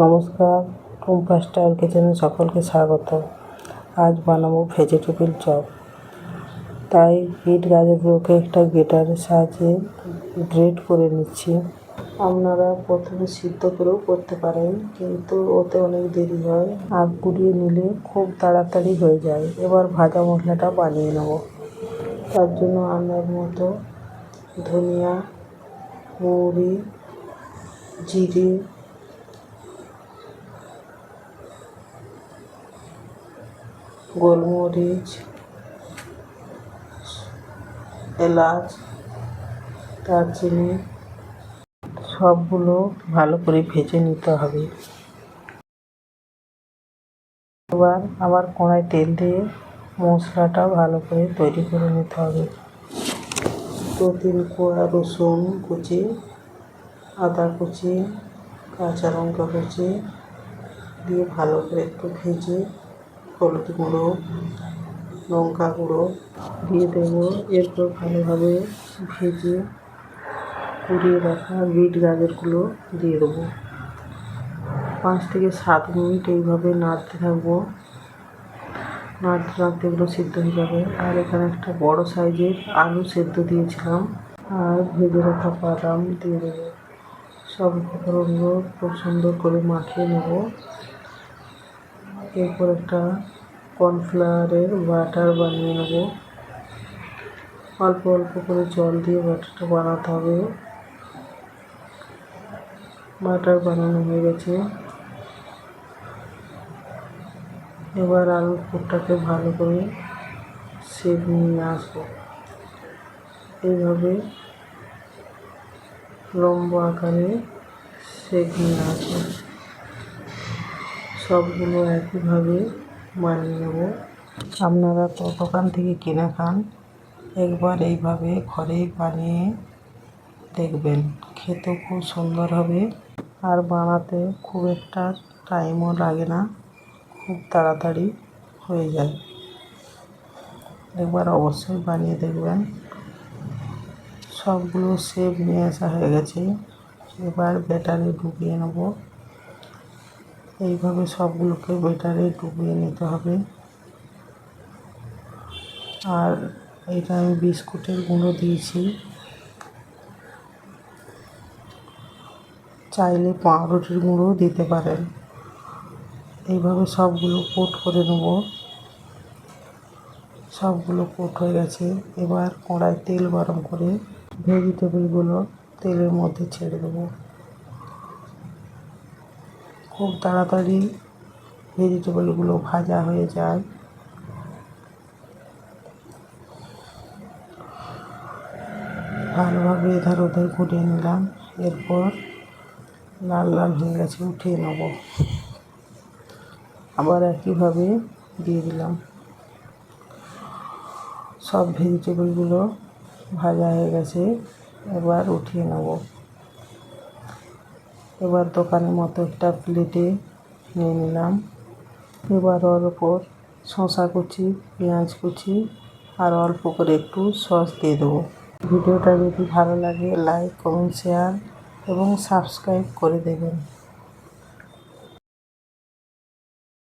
নমস্কার, টুম্পা স্টার কিচেনে সকলকে স্বাগত। আজ বানাবো ভেজিটেবিল চপ। তাই বিট গাজরগুলোকে একটা গ্রেটারের সাহায্যে গ্রেট করে নিচ্ছি। আপনারা প্রথমে সিদ্ধ করেও করতে পারেন, কিন্তু ওতে অনেক দেরি হয়, আর পুড়িয়ে নিলে খুব তাড়াতাড়ি হয়ে যায়। এবার ভাজা মশলাটা বানিয়ে নেব। তার জন্য আন্দাজ মতো ধনিয়া, মৌরি, জিরে, গোলমরিচ, এলাচ, দারচিনি সবগুলো ভালো করে ভেজে নিতে হবে। এবার আবার কড়াই তেল দিয়ে মশলাটা ভালো করে তৈরি করে নিতে হবে। 2-3 কোয়া রসুন কুচি, আদা কুচি, কাঁচা লঙ্কা কুচি দিয়ে ভালো করে একটু ভেজে হলুদ গুঁড়ো, লঙ্কা গুঁড়ো দিয়ে দেবো। এরপর ভালোভাবে ভেজে পুড়িয়ে রাখা বিট গাজরগুলো দিয়ে দেবো। 5 থেকে 7 মিনিট এইভাবে নাড়তে থাকবো। নাড়তে নাড়তে এগুলো সিদ্ধ হয়ে যাবে। আর এখানে একটা বড় সাইজের আলু সেদ্ধ দিয়েছিলাম, আর ভেজে রাখা বাদাম দিয়ে দেবো। সব উপকরণগুলো খুব সুন্দর করে মাখিয়ে নেব। এরপর একটা কর্নফ্লাওয়ারের বাটার বানিয়ে নেব। অল্প অল্প করে জল দিয়ে বাটারটা বানাতে হবে। বাটার বানানো হয়ে গেছে। এবার আলুর পুরটাকে ভালো করে শেপ নিয়ে আসবো। এইভাবে লম্বা আকারে শেপ নিয়ে আসবো। সবগুলো একইভাবে বানিয়ে নেব। আপনারা তো দোকান থেকে কিনে খান, একবার এইভাবে ঘরে বানিয়ে দেখবেন। খেতে খুব সুন্দর হবে, আর বানাতে খুব একটা টাইমও লাগে না, খুব তাড়াতাড়ি হয়ে যায়। একবার অবশ্যই বানিয়ে দেখবেন। সবগুলো শেপ নিয়ে আসা হয়ে গেছে। এবার ব্যাটারে ডুবিয়ে নেব। এইভাবে সবগুলোকে ব্যাটারে ডুবিয়ে নিতে হবে। আর এটা আমি বিস্কুটের গুঁড়ো দিয়েছি, চাইলে পাউরুটির গুঁড়ো দিতে পারেন। এইভাবে সবগুলো কোট করে নেব। সবগুলো কোট হয়ে গেছে। এবার কড়াই তেল গরম করে ভেজিটেবিলগুলো তেলের মধ্যে ছেড়ে দেবো। খুব তাড়াতাড়ি ভেজিটেবিলগুলো ভাজা হয়ে যায়। ভালোভাবে এধার ওধার ঘুরিয়ে নিলাম। এরপর লাল লাল হয়ে গেছে, উঠিয়ে নেব। আবার একইভাবে দিয়ে দিলাম। সব ভেজিটেবিলগুলো ভাজা হয়ে গেছে। এবার উঠিয়ে নেব। এবার দোকানের মতো একটা প্লেটে নিয়ে নিলাম। এবার ওর ওপর শসা কুচি, পেঁয়াজ কুচি আর অল্প করে একটু সস দিয়ে দেবো। ভিডিওটা যদি ভালো লাগে লাইক, কমেন্ট, শেয়ার এবং সাবস্ক্রাইব করে দেবেন।